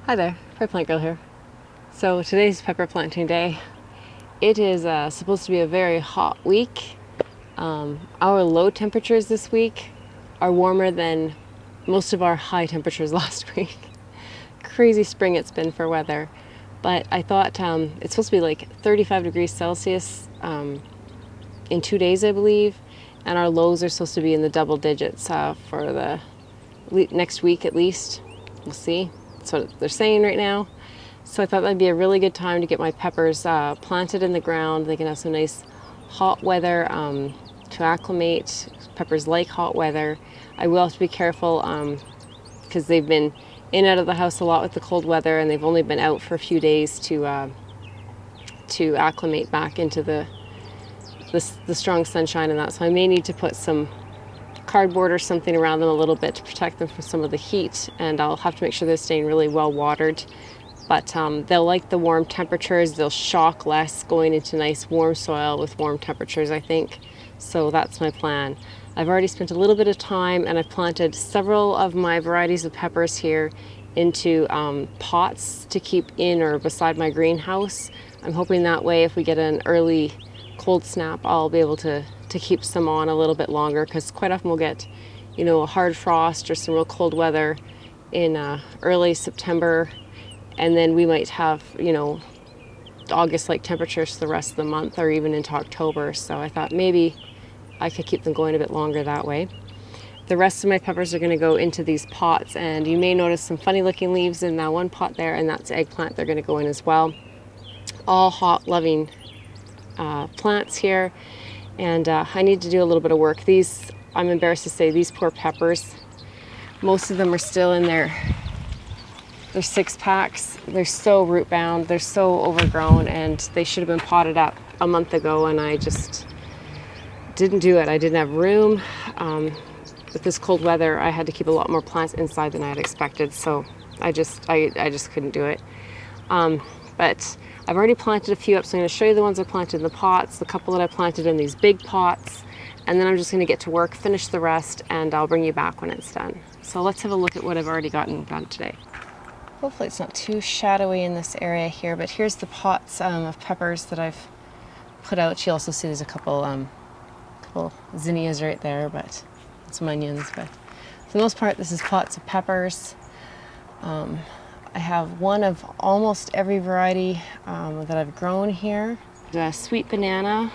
Hi there, Pepper Plant Girl here. So today's pepper planting day. It is supposed to be a very hot week. Our low temperatures this week are warmer than most of our high temperatures last week. Crazy spring it's been for weather. But I thought it's supposed to be like 35 degrees Celsius in 2 days, I believe. And our lows are supposed to be in the double digits for the next week at least. We'll see. That's what they're saying right now. So I thought that'd be a really good time to get my peppers planted in the ground. They can have some nice hot weather to acclimate. Peppers like hot weather. I will have to be careful because they've been in and out of the house a lot with the cold weather, and they've only been out for a few days to acclimate back into the strong sunshine and that. So I may need to put some cardboard or something around them a little bit to protect them from some of the heat, and I'll have to make sure they're staying really well watered. But they'll like the warm temperatures. They'll shock less going into nice warm soil with warm temperatures, I think. So that's my plan. I've already spent a little bit of time, and I've planted several of my varieties of peppers here into pots to keep in or beside my greenhouse. I'm hoping that way if we get an early cold snap, I'll be able to keep some on a little bit longer, because quite often we'll get, a hard frost or some real cold weather in early September, and then we might have, August-like temperatures for the rest of the month or even into October. So I thought maybe I could keep them going a bit longer that way. The rest of my peppers are going to go into these pots, and you may notice some funny looking leaves in that one pot there, and that's eggplant. They're going to go in as well. All hot loving plants here. And I need to do a little bit of work. These, I'm embarrassed to say, these poor peppers, most of them are still in their 6-packs. They're so root bound, they're so overgrown, and they should have been potted up a month ago, and I just didn't do it. I didn't have room. With this cold weather, I had to keep a lot more plants inside than I had expected, so I just couldn't do it. But I've already planted a few up, so I'm going to show you the ones I planted in the pots, the couple that I planted in these big pots, and then I'm just going to get to work, finish the rest, and I'll bring you back when it's done. So let's have a look at what I've already gotten done today. Hopefully it's not too shadowy in this area here, but here's the pots of peppers that I've put out. You also see there's a couple zinnias right there, but some onions. But for the most part, this is pots of peppers. I have one of almost every variety that I've grown here. Sweet banana,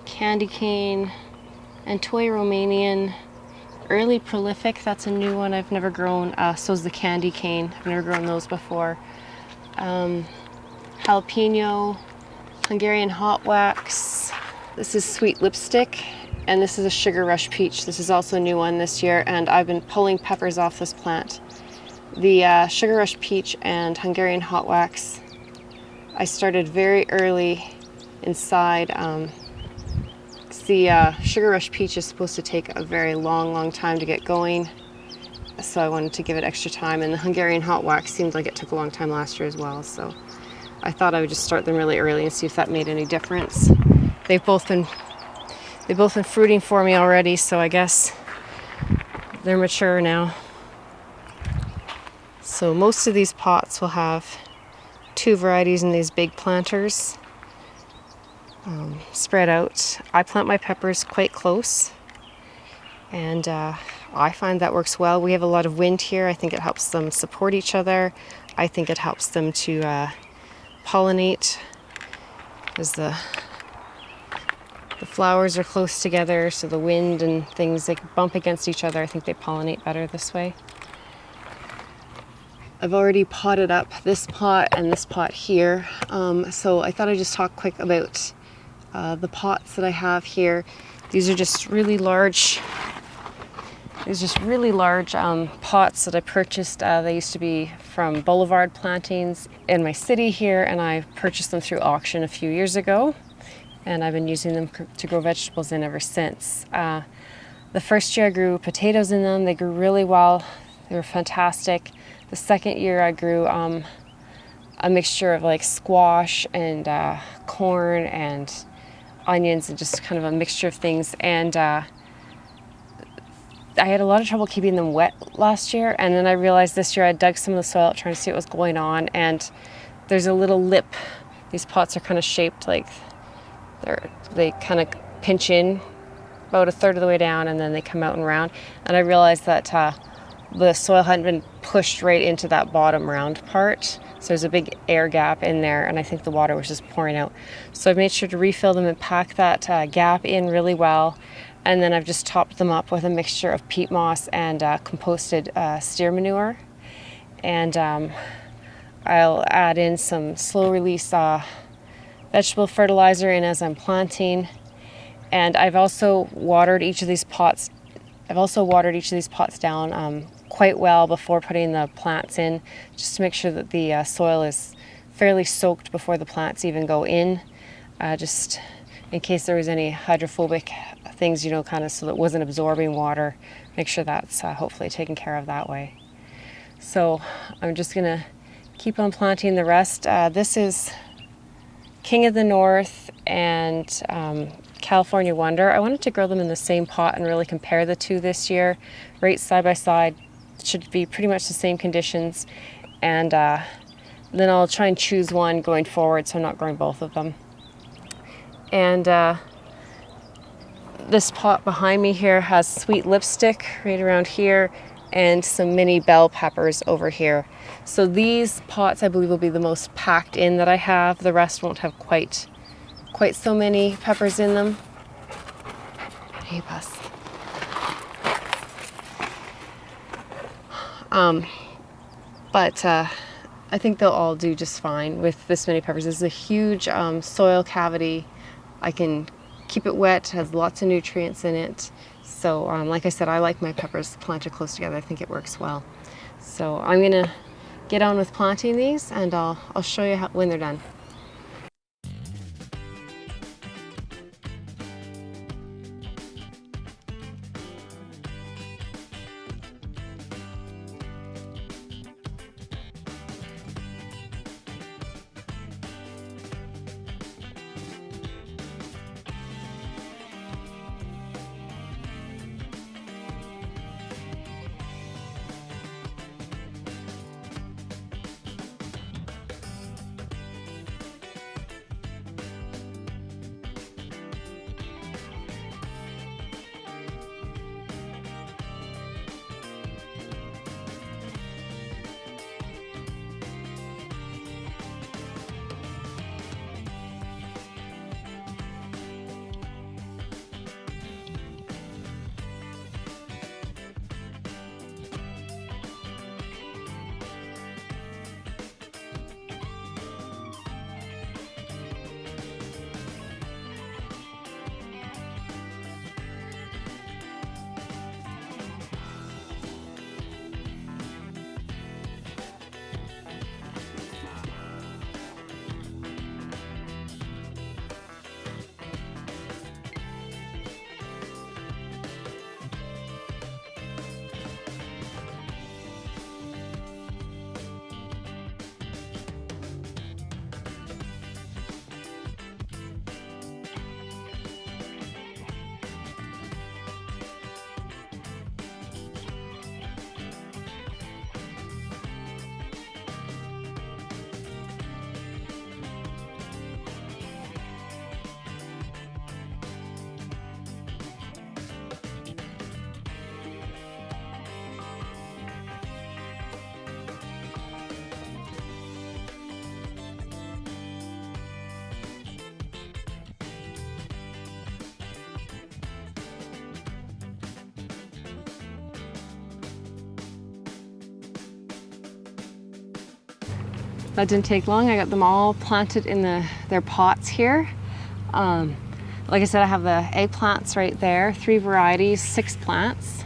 candy cane, and toy Romanian. Early prolific, that's a new one I've never grown. So is the candy cane. I've never grown those before. Jalapeno, Hungarian hot wax. This is sweet lipstick, and this is a sugar rush peach. This is also a new one this year, and I've been pulling peppers off this plant. The Sugar Rush Peach and Hungarian Hot Wax, I started very early inside. The Sugar Rush Peach is supposed to take a very long time to get going, so I wanted to give it extra time, and the Hungarian Hot Wax seemed like it took a long time last year as well, so I thought I would just start them really early and see if that made any difference. They've both been fruiting for me already, so I guess they're mature now. So most of these pots will have 2 varieties in these big planters spread out. I plant my peppers quite close, and I find that works well. We have a lot of wind here. I think it helps them support each other. I think it helps them to pollinate, as the flowers are close together, so the wind and things, they bump against each other. I think they pollinate better this way. I've already potted up this pot and this pot here, so I thought I'd just talk quick about the pots that I have here. These are just really large. Pots that I purchased. They used to be from Boulevard Plantings in my city here, and I purchased them through auction a few years ago, and I've been using them to grow vegetables in ever since. The first year I grew potatoes in them. They grew really well. They were fantastic. The second year I grew a mixture of like squash and corn and onions, and just kind of a mixture of things. And I had a lot of trouble keeping them wet last year, and then I realized this year I dug some of the soil out trying to see what was going on, and there's a little lip. These pots are kind of shaped like they kind of pinch in about a third of the way down, and then they come out and round. And I realized that the soil hadn't been pushed right into that bottom round part, so there's a big air gap in there, and I think the water was just pouring out. So I've made sure to refill them and pack that gap in really well, and then I've just topped them up with a mixture of peat moss and composted steer manure, and I'll add in some slow release vegetable fertilizer in as I'm planting. And I've also watered each of these pots down quite well before putting the plants in, just to make sure that the soil is fairly soaked before the plants even go in, just in case there was any hydrophobic things, kind of so that it wasn't absorbing water. Make sure that's hopefully taken care of that way. So I'm just gonna keep on planting the rest. This is King of the North and California Wonder. I wanted to grow them in the same pot and really compare the two this year, right side by side. Should be pretty much the same conditions, and then I'll try and choose one going forward, so I'm not growing both of them. And this pot behind me here has sweet lipstick right around here and some mini bell peppers over here. So these pots I believe will be the most packed in that I have. The rest won't have quite so many peppers in them. Hey, Bus. But I think they'll all do just fine with this many peppers. This is a huge soil cavity. I can keep it wet, has lots of nutrients in it. So like I said, I like my peppers planted close together. I think it works well. So I'm gonna get on with planting these, and I'll show you when they're done. That didn't take long. I got them all planted in their pots here. Like I said, I have the eggplants right there, 3 varieties, 6 plants.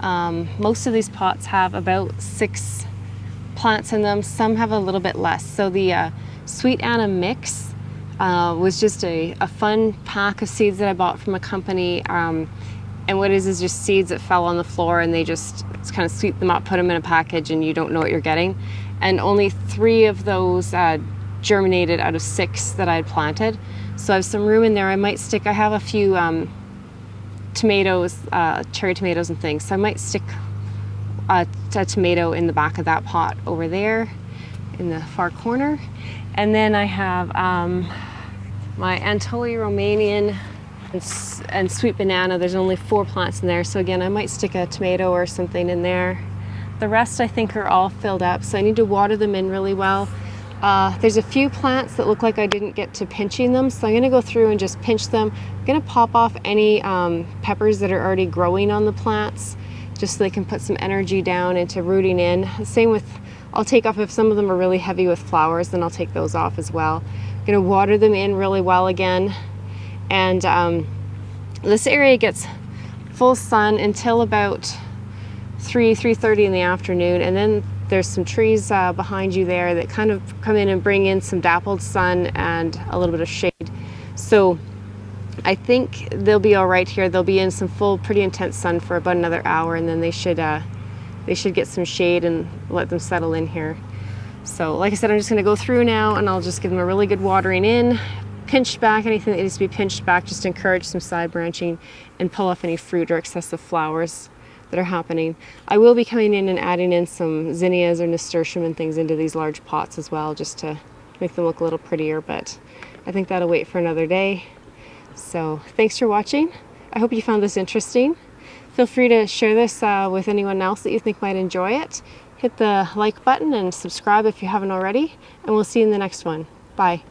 Most of these pots have about 6 plants in them. Some have a little bit less. So the Sweet Anna mix was just a fun pack of seeds that I bought from a company. And what it is just seeds that fell on the floor, and they just kind of sweep them up, put them in a package, and you don't know what you're getting. And only 3 of those germinated out of 6 that I had planted. So I have some room in there. I have a few tomatoes, cherry tomatoes and things. So I might stick a tomato in the back of that pot over there in the far corner. And then I have my Antoi Romanian and sweet banana. There's only 4 plants in there. So again, I might stick a tomato or something in there. The rest I think are all filled up. So I need to water them in really well. There's a few plants that look like I didn't get to pinching them. So I'm gonna go through and just pinch them. I'm gonna pop off any peppers that are already growing on the plants, just so they can put some energy down into rooting in. Same with, I'll take off if some of them are really heavy with flowers, then I'll take those off as well. I'm gonna water them in really well again. And this area gets full sun until about 3:30 in the afternoon, and then there's some trees behind you there that kind of come in and bring in some dappled sun and a little bit of shade. So I think they'll be all right here. They'll be in some full, pretty intense sun for about another hour, and then they should get some shade and let them settle in here. So like I said, I'm just gonna go through now and I'll just give them a really good watering in, pinch back anything that needs to be pinched back, just encourage some side branching and pull off any fruit or excessive flowers that are happening. I will be coming in and adding in some zinnias or nasturtium and things into these large pots as well, just to make them look a little prettier, but I think that'll wait for another day. So thanks for watching. I hope you found this interesting. Feel free to share this with anyone else that you think might enjoy it. Hit the like button and subscribe if you haven't already, and we'll see you in the next one. Bye.